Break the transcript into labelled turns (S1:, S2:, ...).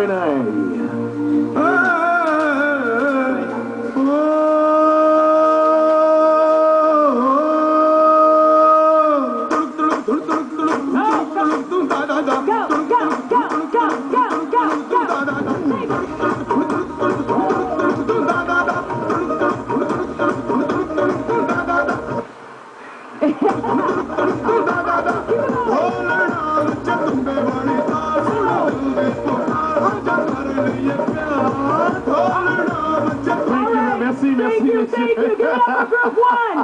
S1: Draenei. Merci, merci,
S2: Thank you. Give it up for group one.